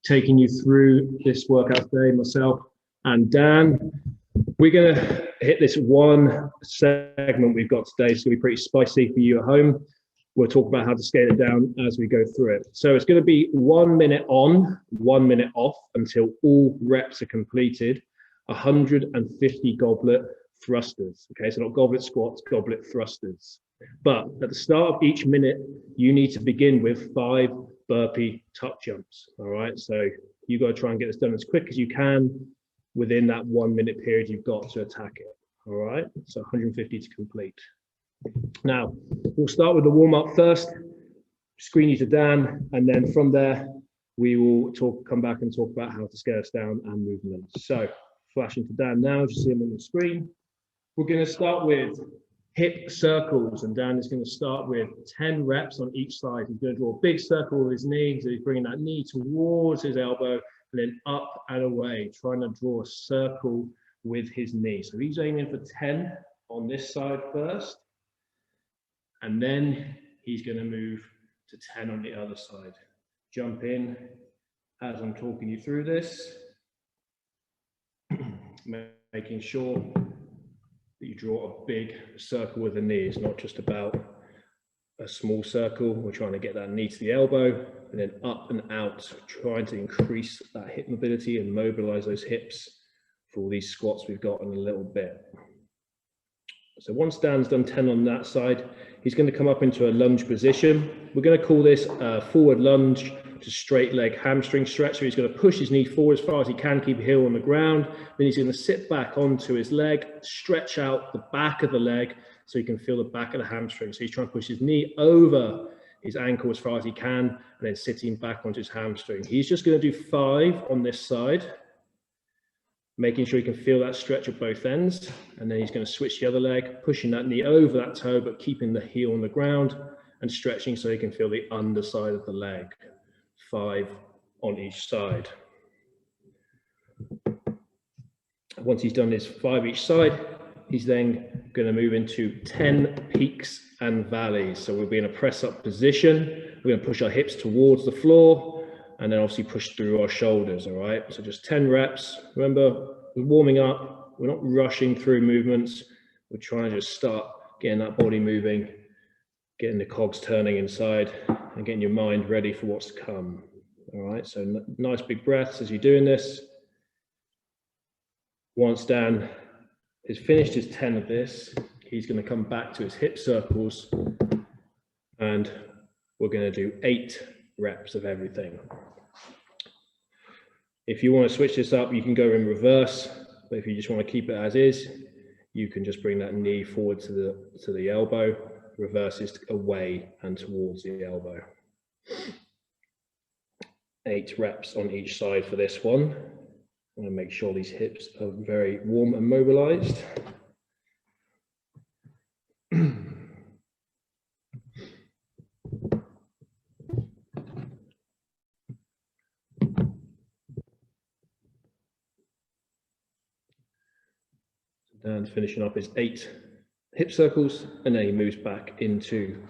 taking you through this workout today, myself and Dan. We're going to hit this one segment we've got today. It's going to be pretty spicy for you at home. We'll talk about how to scale it down as we go through it. So it's going to be 1 minute on, 1 minute off until all reps are completed. 150 goblet thrusters. Okay, so not goblet squats, goblet thrusters. But at the start of each minute, you need to begin with 5 burpee top jumps. All right, so you got to try and get this done as quick as you can within that 1 minute period you've got to attack it. All right, so 150 to complete. Now, we'll start with the warm-up first, screen you to Dan, and then from there, we will come back and talk about how to scale us down and movements. So, flashing to Dan now, just see him on the screen. We're going to start with hip circles, and Dan is going to start with 10 reps on each side. He's going to draw a big circle with his knee, so he's bringing that knee towards his elbow, and then up and away, trying to draw a circle with his knee. So he's aiming for 10 on this side first, and then he's going to move to 10 on the other side. Jump in as I'm talking you through this, making sure that you draw a big circle with the knee. It's not just about a small circle. We're trying to get that knee to the elbow and then up and out, trying to increase that hip mobility and mobilize those hips for all these squats we've got in a little bit. So once Dan's done 10 on that side, he's going to come up into a lunge position. We're going to call this a forward lunge to straight leg hamstring stretch. So he's going to push his knee forward as far as he can, keep heel on the ground. Then he's going to sit back onto his leg, stretch out the back of the leg so he can feel the back of the hamstring. So he's trying to push his knee over his ankle as far as he can, and then sitting back onto his hamstring. He's just going to do 5 on this side, making sure he can feel that stretch at both ends. And then he's going to switch the other leg, pushing that knee over that toe, but keeping the heel on the ground and stretching so he can feel the underside of the leg. 5 on each side. Once he's done his 5 each side, he's then going to move into 10 peaks and valleys. So we'll be in a press up position. We're going to push our hips towards the floor and then obviously push through our shoulders. All right, so just 10 reps. Remember, we're warming up. We're not rushing through movements. We're trying to just start getting that body moving, getting the cogs turning inside and getting your mind ready for what's to come. All right, so nice big breaths as you're doing this. Once Dan has finished his 10 of this, he's going to come back to his hip circles and we're going to do 8 reps of everything. If you want to switch this up, you can go in reverse, but if you just want to keep it as is, you can just bring that knee forward to the elbow. Reverse is away and towards the elbow. 8 reps on each side for this one. I'm going to make sure these hips are very warm and mobilized. Dan's finishing up his 8 hip circles, and then he moves back into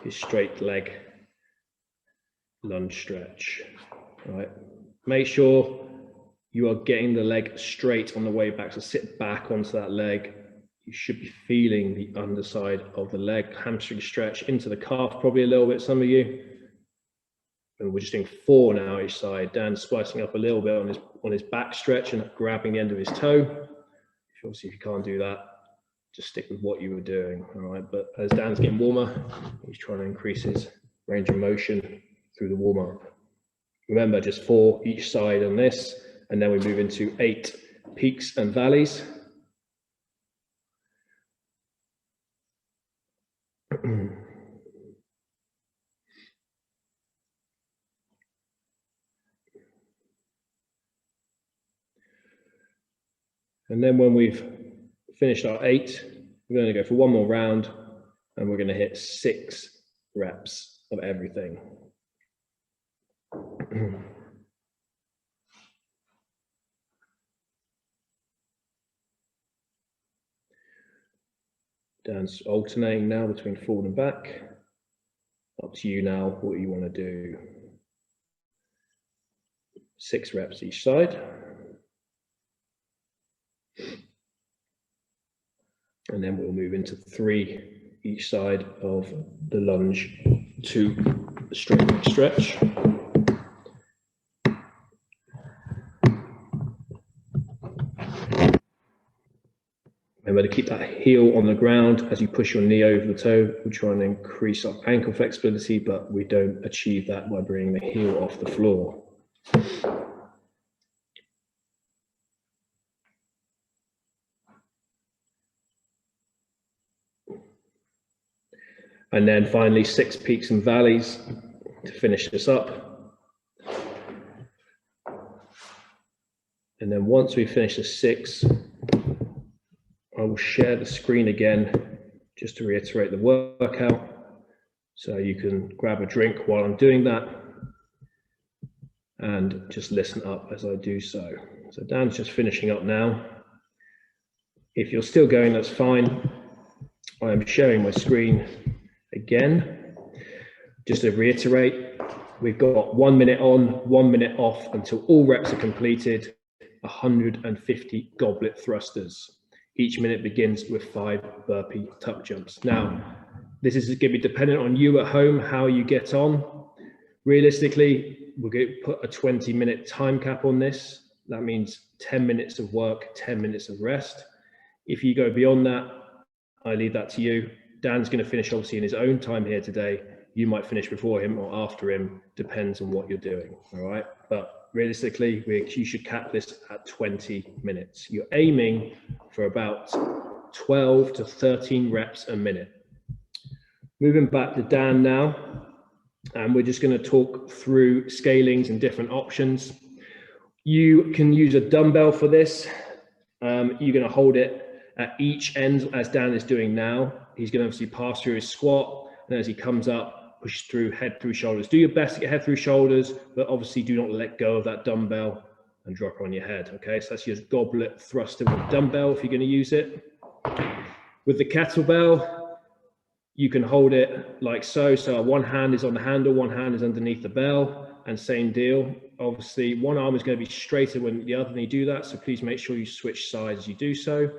his straight leg lunge stretch. All right, make sure you are getting the leg straight on the way back, so sit back onto that leg. You should be feeling the underside of the leg, hamstring stretch into the calf, probably a little bit, some of you. And we're just doing 4 now each side. Dan's splicing up a little bit on his back stretch and grabbing the end of his toe. Obviously, if you can't do that, just stick with what you were doing. All right, but as Dan's getting warmer, he's trying to increase his range of motion through the warm-up. Remember, just 4 each side on this, and then we move into 8 peaks and valleys. And then when we've finished our 8, we're going to go for 1 more round, and we're going to hit 6 reps of everything. Dan's alternating now between forward and back. Up to you now what you want to do. 6 reps each side. And then we'll move into 3 each side of the lunge to straight stretch. Remember to keep that heel on the ground as you push your knee over the toe. We try and increase our ankle flexibility, but we don't achieve that by bringing the heel off the floor. And then finally 6 peaks and valleys to finish this up. And then once we finish the 6, I will share the screen again just to reiterate the workout. So you can grab a drink while I'm doing that and just listen up as I do so. So Dan's just finishing up now. If you're still going, that's fine. I am sharing my screen again. Just to reiterate, we've got 1 minute on, 1 minute off until all reps are completed, 150 goblet thrusters. Each minute begins with 5 burpee top jumps. Now, this is going to be dependent on you at home, how you get on. Realistically, we're going to put a 20-minute time cap on this. That means 10 minutes of work, 10 minutes of rest. If you go beyond that, I leave that to you. Dan's going to finish obviously in his own time here today. You might finish before him or after him, depends on what you're doing, all right? But realistically, you should cap this at 20 minutes. You're aiming for about 12 to 13 reps a minute. Moving back to Dan now, and we're just going to talk through scalings and different options. You can use a dumbbell for this. You're going to hold it at each end as Dan is doing now. He's going to obviously pass through his squat, and as he comes up, push through head through shoulders. Do your best to get head through shoulders, but obviously do not let go of that dumbbell and drop on your head. Okay, so that's your goblet thruster with dumbbell if you're going to use it. With the kettlebell, you can hold it like so. So one hand is on the handle, one hand is underneath the bell, and same deal. Obviously, one arm is going to be straighter when the other, and you do that. So please make sure you switch sides as you do so.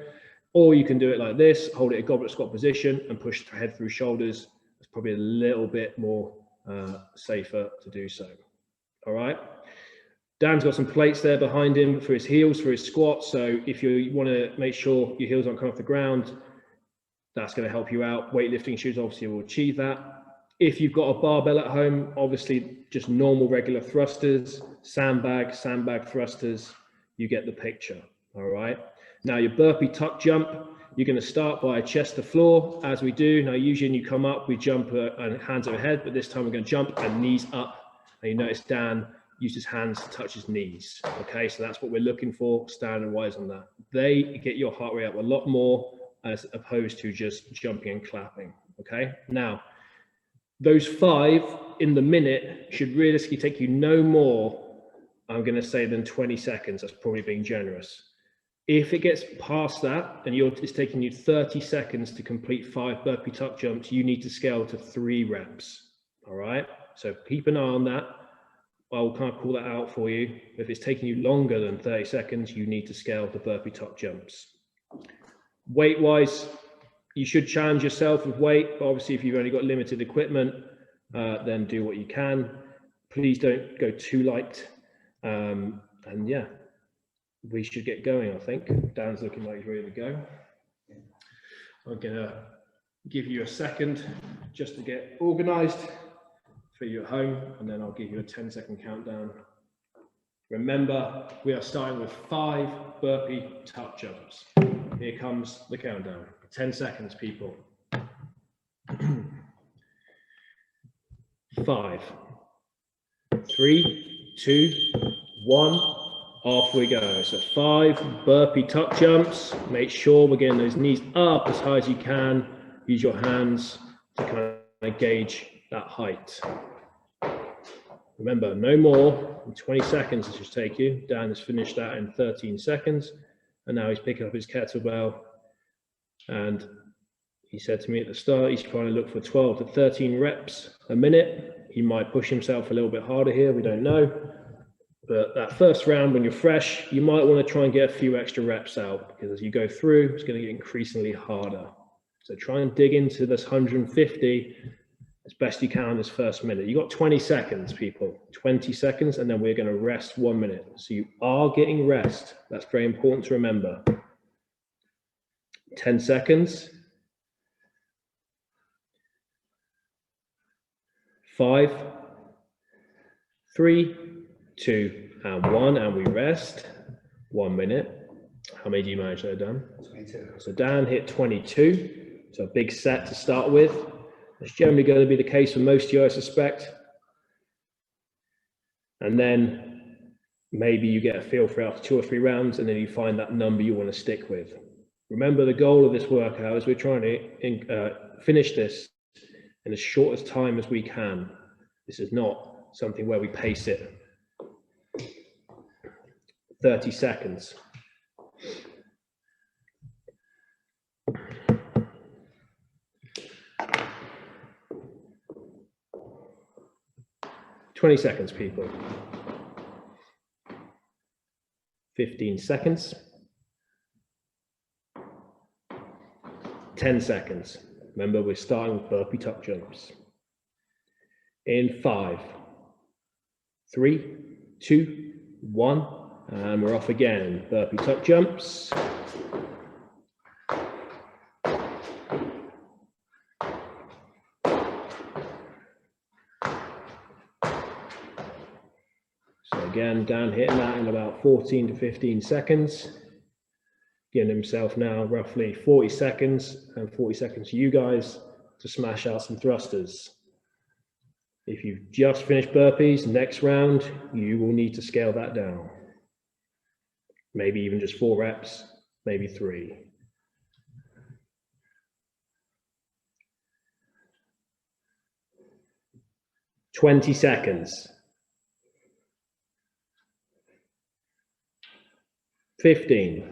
Or you can do it like this, hold it a goblet squat position and push the head through shoulders. It's probably a little bit more safer to do so. All right. Dan's got some plates there behind him for his heels, for his squat. So if you want to make sure your heels aren't coming off the ground, that's going to help you out. Weightlifting shoes obviously will achieve that. If you've got a barbell at home, obviously just normal regular thrusters, sandbag thrusters, you get the picture. All right. Now your burpee tuck jump, you're going to start by chest to floor, as we do. Now, usually when you come up, we jump hands overhead, but this time we're going to jump and knees up. And you notice Dan used his hands to touch his knees. Okay, so that's what we're looking for, standard-wise on that. They get your heart rate up a lot more as opposed to just jumping and clapping. Okay, now, those 5 in the minute should realistically take you no more, I'm going to say, than 20 seconds. That's probably being generous. If it gets past that and it's taking you 30 seconds to complete 5 burpee tuck jumps, you need to scale to 3 reps. All right. So keep an eye on that. I'll kind of call that out for you. If it's taking you longer than 30 seconds, you need to scale the burpee tuck jumps. Weight wise, you should challenge yourself with weight. But obviously, if you've only got limited equipment, then do what you can. Please don't go too light. And yeah. We should get going, I think. Dan's looking like he's ready to go. I'm gonna give you a second just to get organized for you at home, and then I'll give you a 10-second countdown. Remember, we are starting with 5 burpee tuck jumps. Here comes the countdown. 10 seconds, people. 5, 3, 2, 1. Off we go. So 5 burpee tuck jumps. Make sure we're getting those knees up as high as you can. Use your hands to kind of gauge that height. Remember, no more than 20 seconds it should take you. Dan has finished that in 13 seconds. And now he's picking up his kettlebell. And he said to me at the start, he's trying to look for 12 to 13 reps a minute. He might push himself a little bit harder here. We don't know. But that first round, when you're fresh, you might want to try and get a few extra reps out, because as you go through, it's going to get increasingly harder. So try and dig into this 150 as best you can this first minute. You got 20 seconds, people, 20 seconds, and then we're going to rest 1 minute. So you are getting rest. That's very important to remember. 10 seconds. 5, 3, 2, and 1, and we rest 1 minute. How many do you manage there, Dan? 22. So Dan hit 22. So a big set to start with. It's generally going to be the case for most of you, I suspect. And then maybe you get a feel for it after 2 or 3 rounds, and then you find that number you want to stick with. Remember, the goal of this workout is we're trying to finish this in as short as time as we can. This is not something where we pace it. 30 seconds. 20 seconds, people. 15 seconds. 10 seconds. Remember, we're starting with burpee top jumps. In 5, 3, 2, 1, and we're off again. Burpee top jumps. Again, Dan hitting that in about 14 to 15 seconds. Giving himself now roughly 40 seconds, and 40 seconds to you guys to smash out some thrusters. If you've just finished burpees, next round, you will need to scale that down. Maybe even just 4 reps, maybe 3. "20 seconds. 15.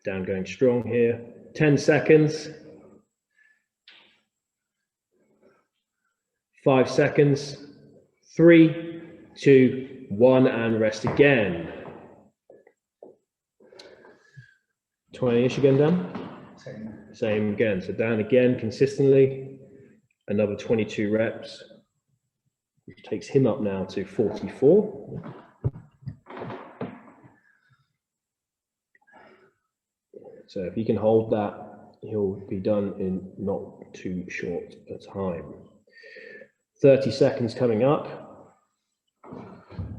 Dan going strong here. 10 seconds. 5 seconds. 3, 2, 1, and rest again. 20-ish again, Dan? Same again. So Dan again, consistently. Another 22 reps, which takes him up now to 44. So if he can hold that, he'll be done in not too short a time. 30 seconds coming up.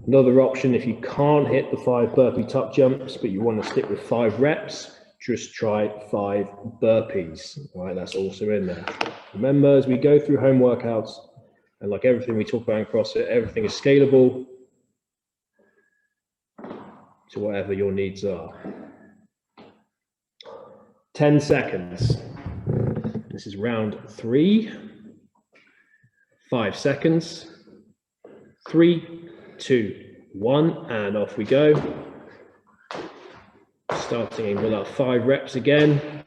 Another option, if you can't hit the 5 burpee top jumps, but you want to stick with 5 reps, just try 5 burpees. All right, that's also in there. Remember, as we go through home workouts, and like everything we talk about in CrossFit, everything is scalable to whatever your needs are. 10 seconds. This is round 3. 5 seconds. 3, 2, 1, and off we go. Starting with our 5 reps again.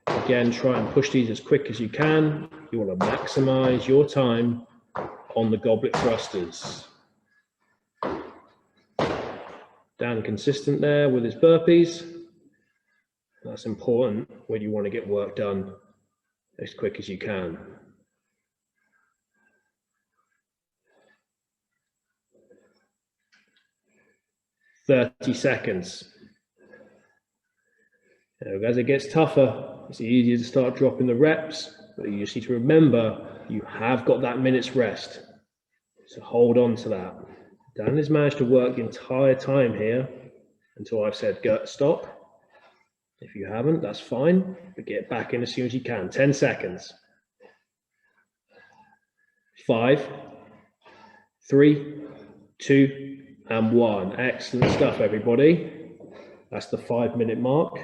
Again, try and push these as quick as you can. You want to maximize your time on the goblet thrusters. Dan consistent there with his burpees. That's important when you want to get work done as quick as you can. "30 seconds. Now, as it gets tougher, it's easier to start dropping the reps, but you just need to remember you have got that minute's rest. So hold on to that. Dan has managed to work the entire time here until I've said go, stop. If you haven't, that's fine, but get back in as soon as you can. 10 seconds. 5, 3, 2, and 1. Excellent stuff, everybody. That's the 5-minute mark.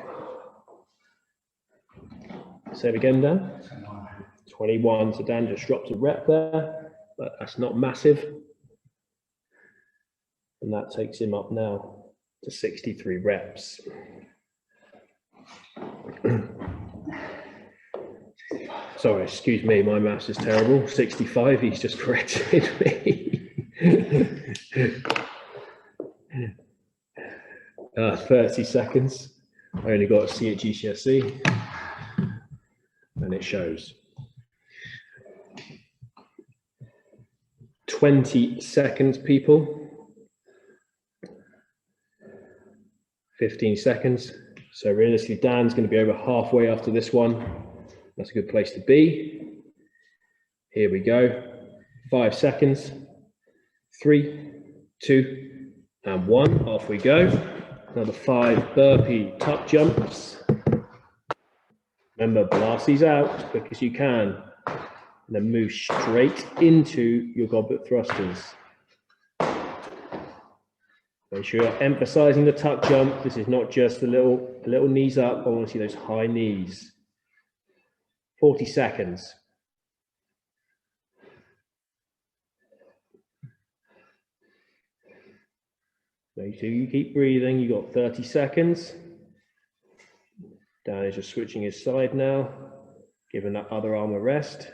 Say it again, Dan. 21. So Dan just dropped a rep there, but that's not massive. And that takes him up now to 63 reps. Sorry, excuse me, my maths is terrible. 65, he's just corrected me. 30 seconds. I only got a C at GCSE, and it shows. 20 seconds, people. 15 seconds. So realistically, Dan's going to be over halfway after this one. That's a good place to be. Here we go. 5 seconds. 3, 2, and 1. Off we go. Another 5 burpee top jumps. Remember, blast these out as quick as you can. And then move straight into your goblet thrusters. Make sure you're emphasizing the tuck jump. This is not just a little knees up. I want to see those high knees. 40 seconds. Make sure you keep breathing. You got 30 seconds. Dan is just switching his side now, giving that other arm a rest.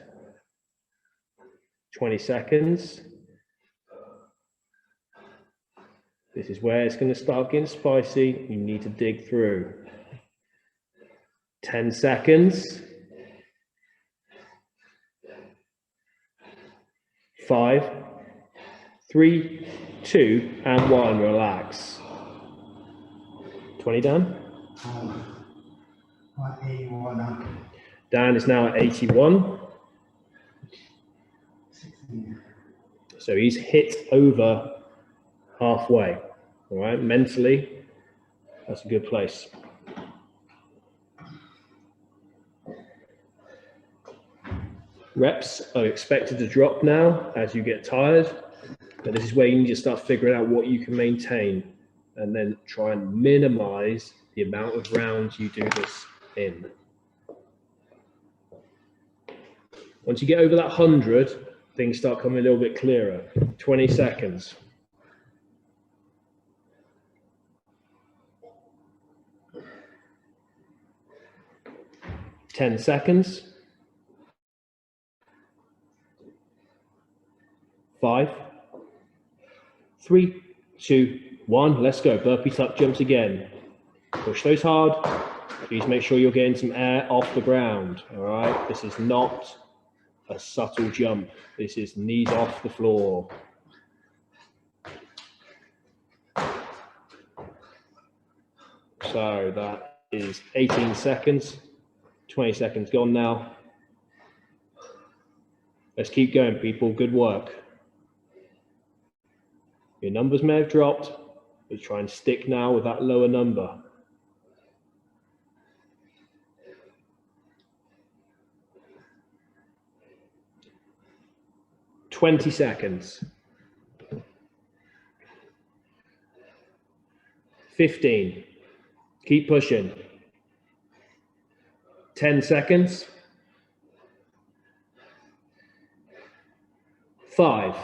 20 seconds. This is where it's going to start getting spicy. You need to dig through. 10 seconds. 5, 3, 2, and 1. Relax. 20, Dan? 81 now. Dan is now at 81. So he's hit over halfway. All right, mentally, that's a good place. Reps are expected to drop now as you get tired, but this is where you need to start figuring out what you can maintain and then try and minimize the amount of rounds you do this in. Once you get over that 100, things start coming a little bit clearer. 20 seconds. 10 seconds. 5, 3, 2, 1. Let's go. Burpee top jumps again. Push those hard. Please make sure you're getting some air off the ground. All right. This is not a subtle jump. This is knees off the floor. So that is 18 seconds. 20 seconds gone now. Let's keep going, people. Good work. Your numbers may have dropped, but try and stick now with that lower number. "20 seconds. 15. Keep pushing. 10 seconds. 5,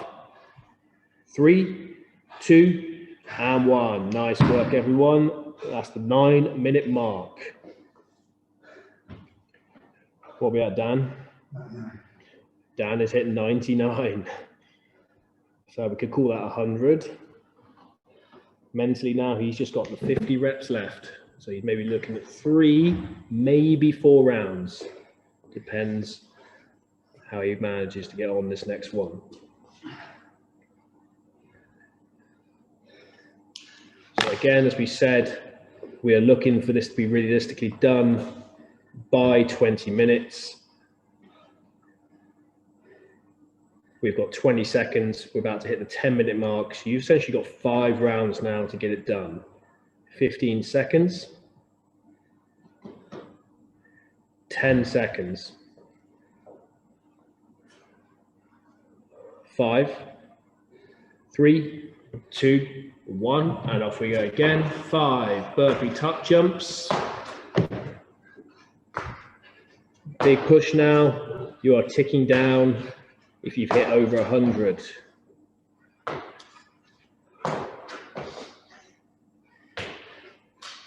3, 2, and 1. Nice work, everyone. That's the 9-minute mark. What are we at, Dan? Dan is hitting 99. So we could call that 100. Mentally now, he's just got the 50 reps left. So he's maybe looking at 3, maybe 4 rounds. Depends how he manages to get on this next one. So again, as we said, we are looking for this to be realistically done by 20 minutes. We've got 20 seconds. We're about to hit the 10-minute mark. So you've essentially got 5 rounds now to get it done. 15 seconds. 10 seconds. 5, 3, 2, 1, and off we go again. 5 burpee top jumps. Big push now. You are ticking down if you've hit over 100.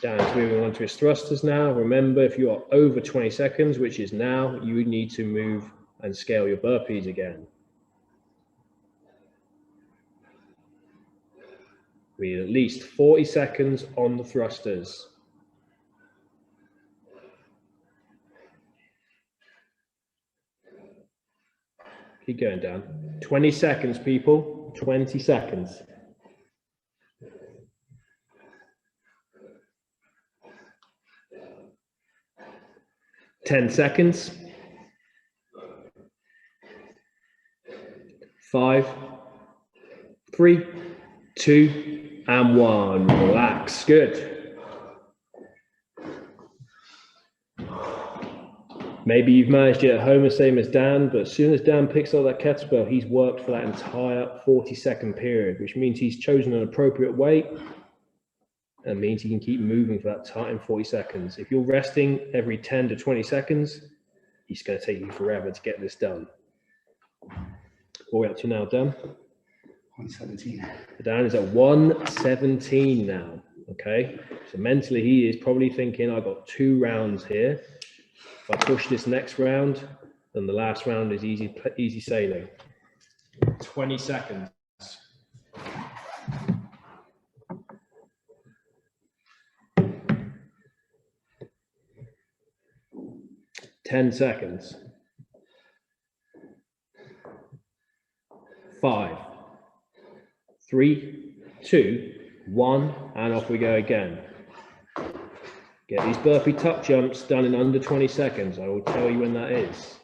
Dan's moving on to his thrusters now. Remember, if you are over 20 seconds, which is now, you would need to move and scale your burpees again. We need at least 40 seconds on the thrusters. Keep going down. 20 seconds, people. 20 seconds. Ten seconds. 5, 3, 2, and 1. Relax. Good. Maybe you've managed it at home the same as Dan, but as soon as Dan picks up that kettlebell, he's worked for that entire 40-second period, which means he's chosen an appropriate weight and means he can keep moving for that time, 40 seconds. If you're resting every 10 to 20 seconds, it's going to take you forever to get this done. What are we up to now, Dan? 117. Dan is at 117 now, okay? So mentally, he is probably thinking, I've got 2 rounds here. If I push this next round, then the last round is easy sailing. 20 seconds. Ten seconds. 5, 3, 2, 1, and off we go again. Get these burpee top jumps done in under 20 seconds. I will tell you when that is.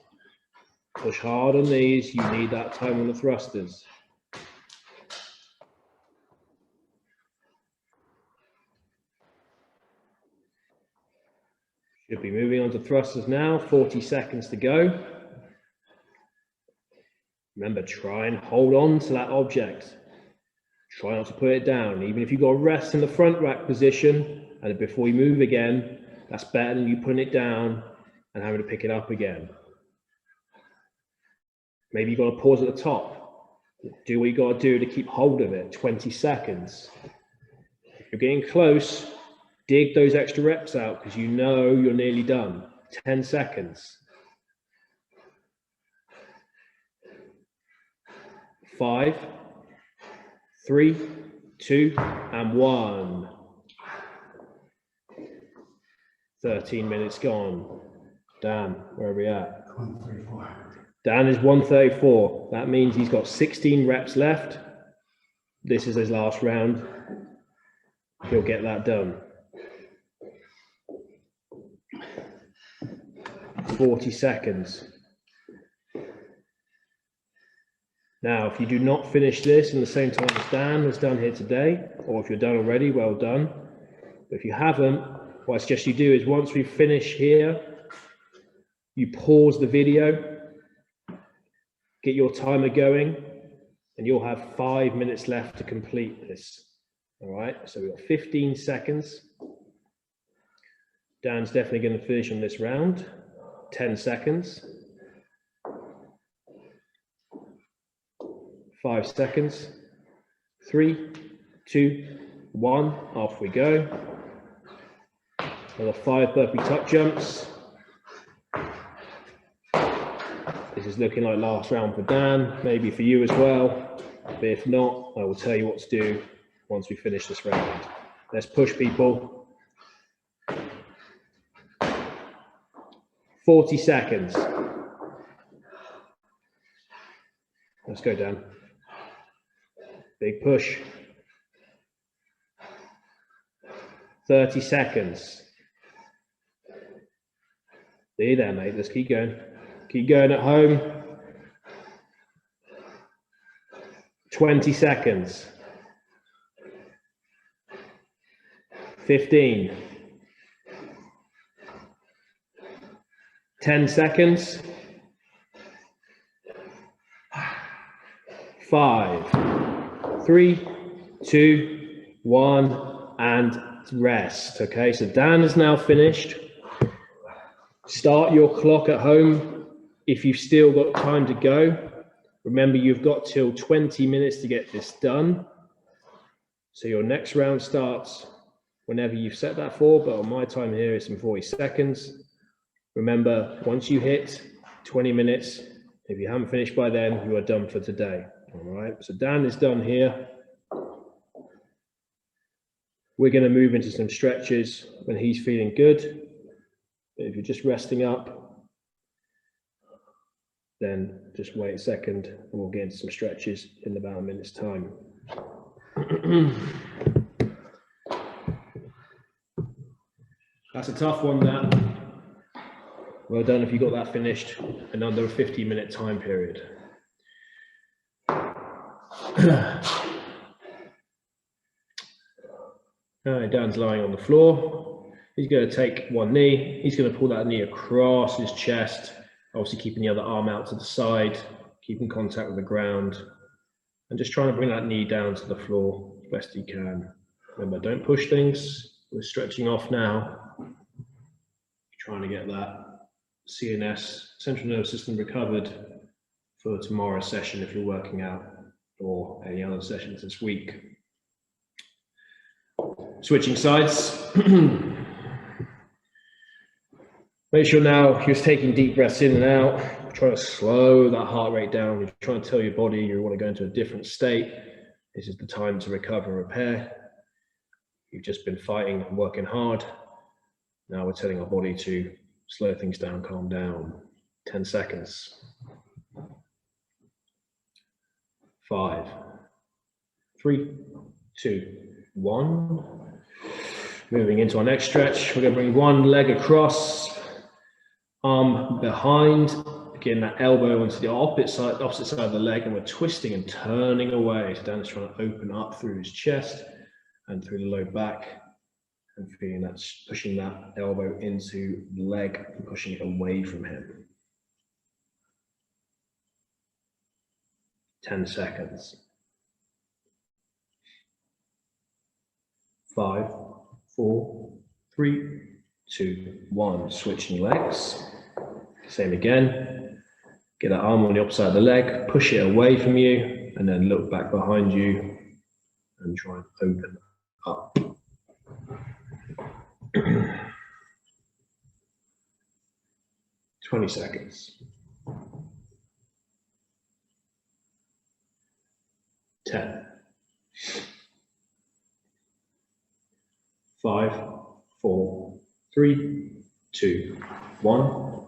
Push hard on these. You need that time on the thrusters. Should be moving on to thrusters now. 40 seconds to go. Remember, try and hold on to that object. Try not to put it down. Even if you've got to rest in the front rack position, and before you move again, that's better than you putting it down and having to pick it up again. Maybe you've got to pause at the top. Do what you got to do to keep hold of it. 20 seconds. If you're getting close, dig those extra reps out because you know you're nearly done. 10 seconds. 5, 3, 2, and 1. 13 minutes gone. Dan, where are we at? 134. Dan is 134. That means he's got 16 reps left. This is his last round. He'll get that done. 40 seconds. Now, if you do not finish this in the same time as Dan has done here today, or if you're done already, well done. But if you haven't, what I suggest you do is once we finish here, you pause the video, get your timer going, and you'll have 5 minutes left to complete this. All right, so we've got 15 seconds. Dan's definitely going to finish on this round. 10 seconds. 5 seconds. 3, 2, 1. Off we go. Another 5 burpee top jumps. This is looking like last round for Dan, maybe for you as well. But if not, I will tell you what to do once we finish this round. Let's push, people. 40 seconds. Let's go, Dan. Big push. 30 seconds. See there, mate. Let's keep going. Keep going at home. 20 seconds. 15. 10 seconds. 5, 3, 2, 1, and rest. Okay, so Dan is now finished. Start your clock at home if you've still got time to go. Remember, you've got till 20 minutes to get this done. So your next round starts whenever you've set that for, but on my time here it's in 40 seconds. Remember, once you hit 20 minutes, if you haven't finished by then, you are done for today. All right, so Dan is done here. We're going to move into some stretches when he's feeling good. If you're just resting up, then just wait a second and we'll get into some stretches in about a minute's time. That's a tough one, that. Well done if you got that finished in under a 50-minute time period. Dan's lying on the floor. He's going to take one knee. He's going to pull that knee across his chest, obviously keeping the other arm out to the side, keeping contact with the ground, and just trying to bring that knee down to the floor as best you can. Remember, don't push things. We're stretching off now. Trying to get that CNS, central nervous system, recovered for tomorrow's session if you're working out, or any other sessions this week. Switching sides. Make sure now you're taking deep breaths in and out, trying to slow that heart rate down. You're trying to tell your body you want to go into a different state. This is the time to recover and repair. You've just been fighting and working hard. Now we're telling our body to slow things down, calm down. 10 seconds. 5, 3, 2, 1. Moving into our next stretch. We're going to bring one leg across, arm behind. Again, that elbow onto the opposite side of the leg, and we're twisting and turning away. So Dan's trying to open up through his chest and through the low back. And feeling that, pushing that elbow into the leg and pushing it away from him. 10 seconds. 5, 4, 3, 2, 1. Switching legs. Same again. Get that arm on the opposite side of the leg, push it away from you, and then look back behind you and try and open up. 20 seconds. 10. 5, 4, 3, 2, 1.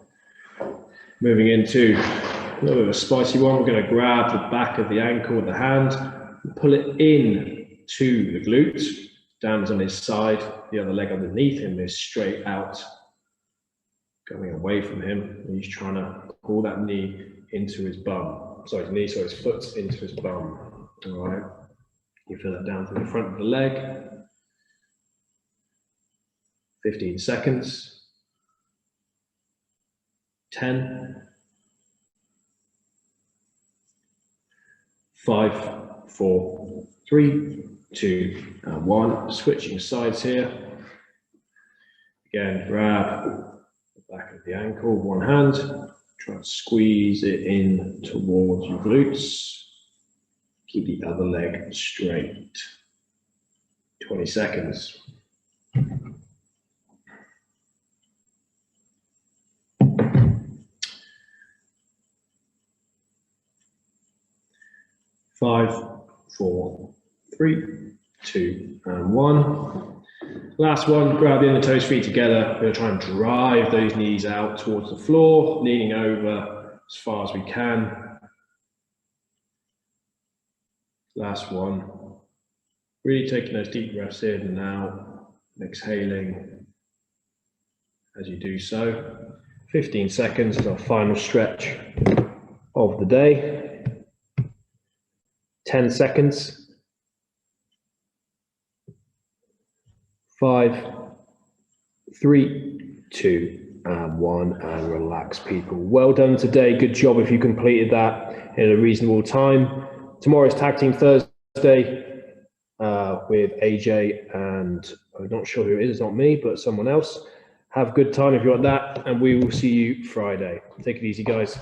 Moving into a little bit of a spicy one. We're going to grab the back of the ankle with the hand and pull it in to the glutes. Dan's on his side, the other leg underneath him is straight out, going away from him. And he's trying to pull that knee into his bum. Sorry, his foot into his bum. All right. You feel that down through the front of the leg. 15 seconds. 10. 5, 4, 3, 2, and 1. Switching sides here. Again, grab the back of the ankle with one hand. Try and squeeze it in towards your glutes. Keep the other leg straight. 20 seconds. 5, 4, 3, 2, and 1. Last one, grab the toes, feet together. We're going to try and drive those knees out towards the floor, leaning over as far as we can. Last one. Really taking those deep breaths in and out, exhaling as you do so. 15 seconds is our final stretch of the day. 10 seconds. 5, 3, 2, and 1, and relax, people. Well done today. Good job if you completed that in a reasonable time. Tomorrow's Tag Team Thursday with AJ, and I'm not sure who it is. It's not me, but someone else. Have a good time if you want that, and we will see you Friday. Take it easy, guys.